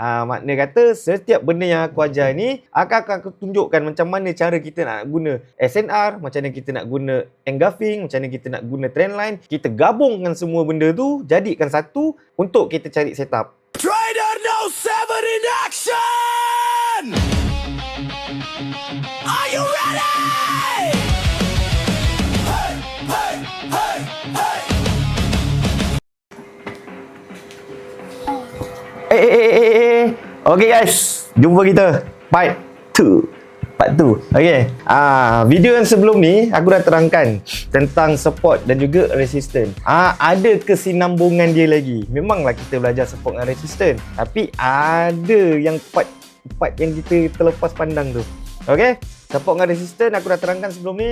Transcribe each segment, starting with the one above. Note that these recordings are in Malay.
Makna kata setiap benda yang aku ajar ni akan aku tunjukkan macam mana cara kita nak guna SNR, macam mana kita nak guna engulfing, macam mana kita nak guna trendline. Kita gabungkan semua benda tu, jadikan satu untuk kita cari setup. Trader No 7 in action! Are you ready? Hey, hey, hey, hey! Okay guys, jumpa kita part 2. Okay, video yang sebelum ni aku dah terangkan tentang support dan juga resistance. Ada kesinambungan dia lagi. Memanglah kita belajar support dan resistance, tapi ada yang part yang kita terlepas pandang tu. Okay, support dan resistance aku dah terangkan sebelum ni.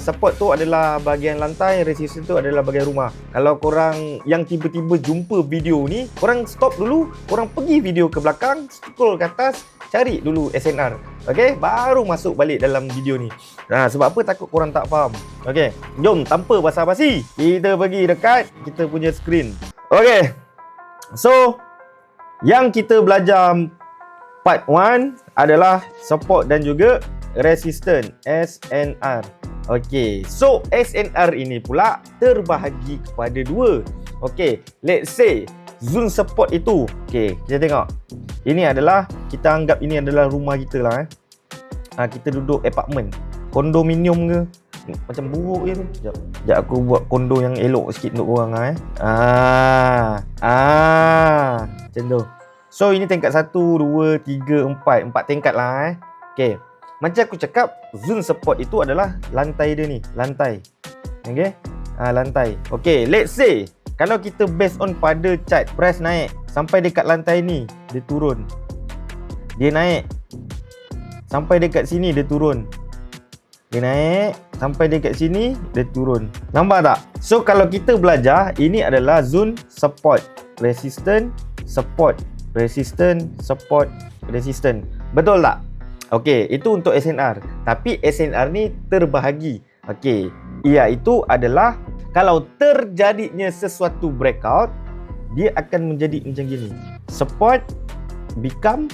Support tu adalah bahagian lantai, resistance tu adalah bahagian rumah. Kalau korang yang tiba-tiba jumpa video ni, korang stop dulu, korang pergi video ke belakang, scroll ke atas, cari dulu SNR. Okay, baru masuk balik dalam video ni. Sebab apa? Takut korang tak faham. Okay, jom tanpa basa-basi, kita pergi dekat kita punya screen. Okay, so yang kita belajar part 1 adalah support dan juga resistance, SNR. Okay, so SNR ini pula terbahagi kepada dua. Okay, let's say zone support itu. Okay, kita tengok. Ini adalah, kita anggap ini adalah rumah kita lah. Kita duduk apartment, kondominium ke, macam buruk je tu. Sekejap aku buat kondo yang elok sikit untuk korang lah. Macam tu. So ini tingkat 1, 2, 3, 4 tingkat lah. Okay, macam aku cakap, zone support itu adalah lantai dia ni. Lantai. Okay, lantai. Okay, let's say kalau kita based on pada chart, price naik sampai dekat lantai ni, dia turun. Dia naik sampai dekat sini, dia turun. Dia naik sampai dekat sini, dia turun. Nampak tak? So kalau kita belajar, ini adalah zone support, resistance, support, resistance, support, resistance. Betul tak? Okey, itu untuk SNR. Tapi SNR ni terbahagi. Okey, iaitu adalah kalau terjadinya sesuatu breakout, dia akan menjadi macam gini. Support become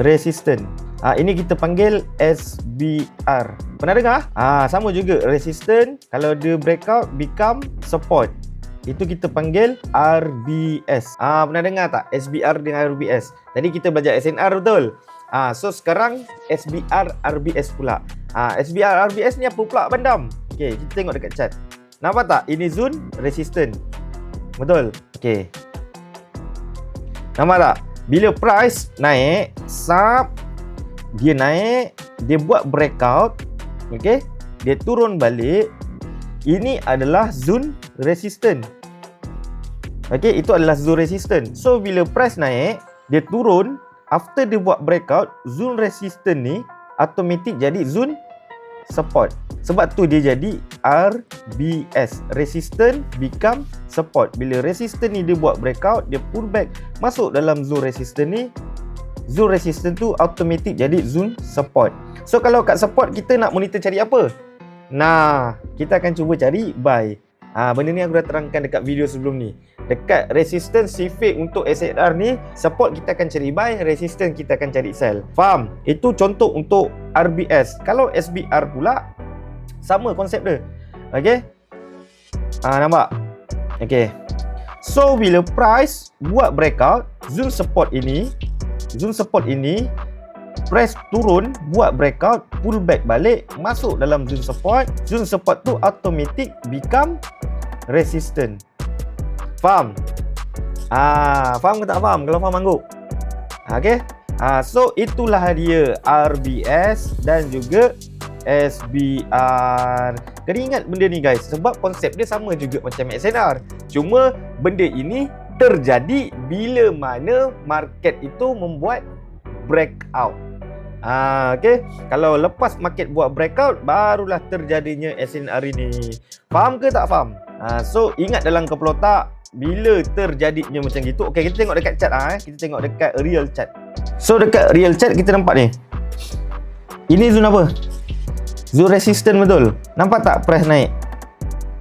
resistance. Ini kita panggil SBR. Pernah dengar? Sama juga resistance, kalau dia breakout become support, itu kita panggil RBS. Pernah dengar tak SBR dengan RBS? Tadi kita belajar SNR, betul? So sekarang SBR RBS pula. SBR RBS ni apa pula, Bandam? Okay, kita tengok dekat chart. Nampak tak? Ini zone resistance. Betul? Okay, nampak tak? Bila price naik, dia naik, dia buat breakout. Okay, dia turun balik. Ini adalah zone resistance. Okay, itu adalah zone resistance. So bila price naik, dia turun, after dia buat breakout, zone resistance ni automatic jadi zone support. Sebab tu dia jadi RBS, resistance become support. Bila resistance ni dia buat breakout, dia pull back masuk dalam zone resistance ni, zone resistance tu automatic jadi zone support. So kalau kat support kita nak monitor cari apa? Kita akan cuba cari buy. Benda ni aku dah terangkan dekat video sebelum ni. Dekat resistance sifik untuk SNR ni, support kita akan cari buy, resistance kita akan cari sell. Faham? Itu contoh untuk RBS. Kalau SBR pula, sama konsep dia. Okay, nampak? Okay, so bila price buat breakout, zone support ini, price turun, buat breakout, pull back balik, masuk dalam zone support. Zone support tu automatic become resistance. Faham? Faham ke tak faham? Kalau faham, angguk. Okay, so itulah dia RBS dan juga SBR. Kena ingat benda ni guys, sebab konsep dia sama juga macam SNR. Cuma benda ini terjadi bila mana market itu membuat breakout. Okay, kalau lepas market buat breakout, barulah terjadinya SNR ini. Faham ke tak faham? So ingat dalam kepala otak, bila terjadinya macam gitu. Okay, kita tengok dekat chart. Kita tengok dekat real chart. So dekat real chart kita nampak ni, ini zone apa? Zone resistance, betul? Nampak tak price naik?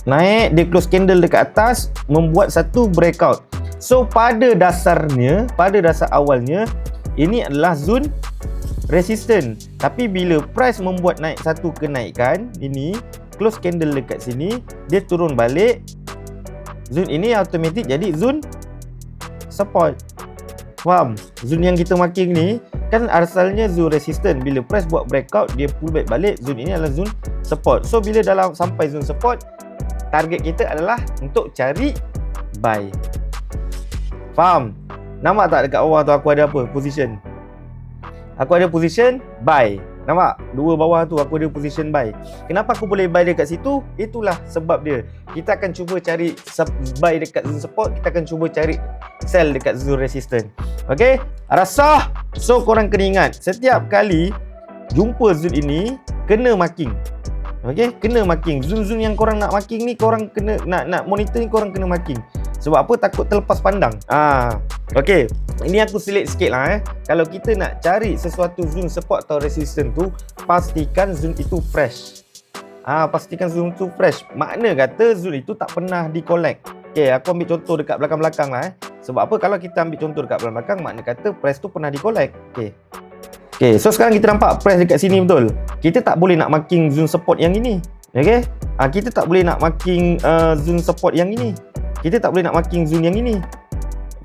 Naik, dia close candle dekat atas, membuat satu breakout. So pada dasar awalnya ini adalah zone resistant. Tapi bila price membuat naik satu kenaikan, ini close candle dekat sini, dia turun balik, zone ini automatic jadi zone support. Faham? Zone yang kita marking ni kan asalnya zone resistant. Bila price buat breakout, dia pull back balik, zone ini adalah zone support. So bila dalam sampai zone support, target kita adalah untuk cari buy. Faham? Nampak tak dekat bawah tu aku ada apa? Position. Aku ada position buy. Nampak? Dua bawah tu aku ada position buy. Kenapa aku boleh buy dekat situ? Itulah sebab dia. Kita akan cuba cari buy dekat zone support, kita akan cuba cari sell dekat zone resistance. Okay? Rasa? So korang kena ingat, setiap kali jumpa zone ini, kena marking. Okay? Kena marking. Zone-zone yang korang nak marking ni, korang kena nak monitor ni, korang kena marking. Sebab apa? Takut terlepas pandang. Okay, ini aku select sikit lah Kalau kita nak cari sesuatu zone support atau resistance tu, pastikan zone itu fresh. Pastikan zone itu fresh. Makna kata zone itu tak pernah di-collect. Okay, aku ambil contoh dekat belakang-belakang lah Sebab apa? Kalau kita ambil contoh dekat belakang, makna kata price tu pernah di-collect. Okay, so sekarang kita nampak price dekat sini betul. Kita tak boleh nak marking zone support yang ini. Okay, kita tak boleh nak marking zone support yang ini. Kita tak boleh nak marking zone yang ini.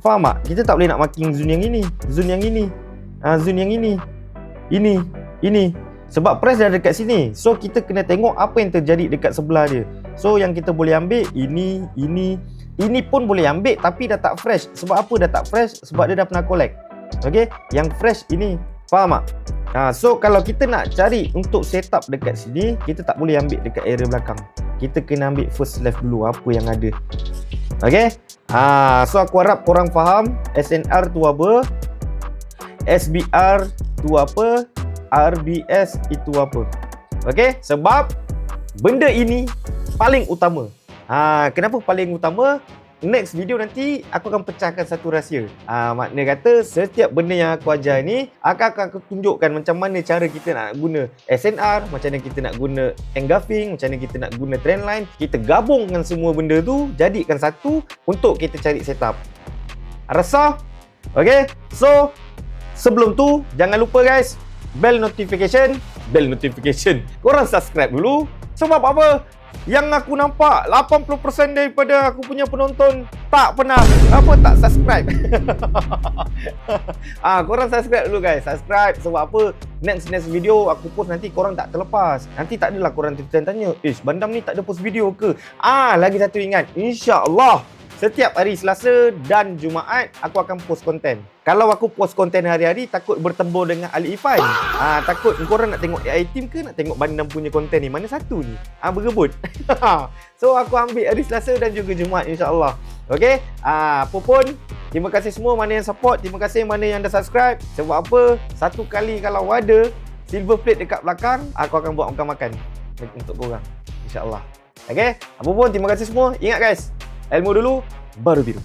Faham tak? Kita tak boleh nak marking zone yang ini, zone yang ini, zone yang ini, ini. Sebab price dah dekat sini. So kita kena tengok apa yang terjadi dekat sebelah dia. So yang kita boleh ambil ini pun boleh ambil tapi dah tak fresh. Sebab apa dah tak fresh? Sebab dia dah pernah collect. Okay, yang fresh ini. Faham tak? So kalau kita nak cari untuk setup dekat sini, kita tak boleh ambil dekat area belakang. Kita kena ambil first left dulu apa yang ada. Okay, so aku harap korang faham SNR tu apa, SBR tu apa, RBS itu apa. Okay, sebab benda ini paling utama. Kenapa paling utama? Next video nanti aku akan pecahkan satu rahsia. Makna kata setiap benda yang aku ajar ni aku tunjukkan macam mana cara kita nak guna SNR, macam mana kita nak guna engulfing, macam mana kita nak guna trendline. Kita gabungkan semua benda tu, jadikan satu untuk kita cari setup. Rasa? Okay, so sebelum tu jangan lupa guys, bell notification. Korang subscribe dulu. Sebab apa? Yang aku nampak 80% daripada aku punya penonton tak pernah tak subscribe. Korang subscribe dulu guys. Subscribe sebab apa? Next video aku post nanti korang tak terlepas. Nanti tak adalah korang tanya, Bandam ni tak ada post video ke? Lagi satu ingat, insya-Allah setiap hari Selasa dan Jumaat aku akan post konten. Kalau aku post konten hari-hari, takut bertembur dengan Ali Ifan. Takut korang nak tengok AI Team ke nak tengok Bandam punya konten ni? Mana satu ni? Berebut. So aku ambil hari Selasa dan juga Jumaat insya-Allah. Okey? Apa pun, terima kasih semua mana yang support, terima kasih mana yang dah subscribe. Sebab apa? Satu kali kalau ada silver plate dekat belakang, aku akan buat makan-makan untuk korang. InsyaAllah. Okey? Apa pun, terima kasih semua. Ingat guys, ilmu dulu, baru biru.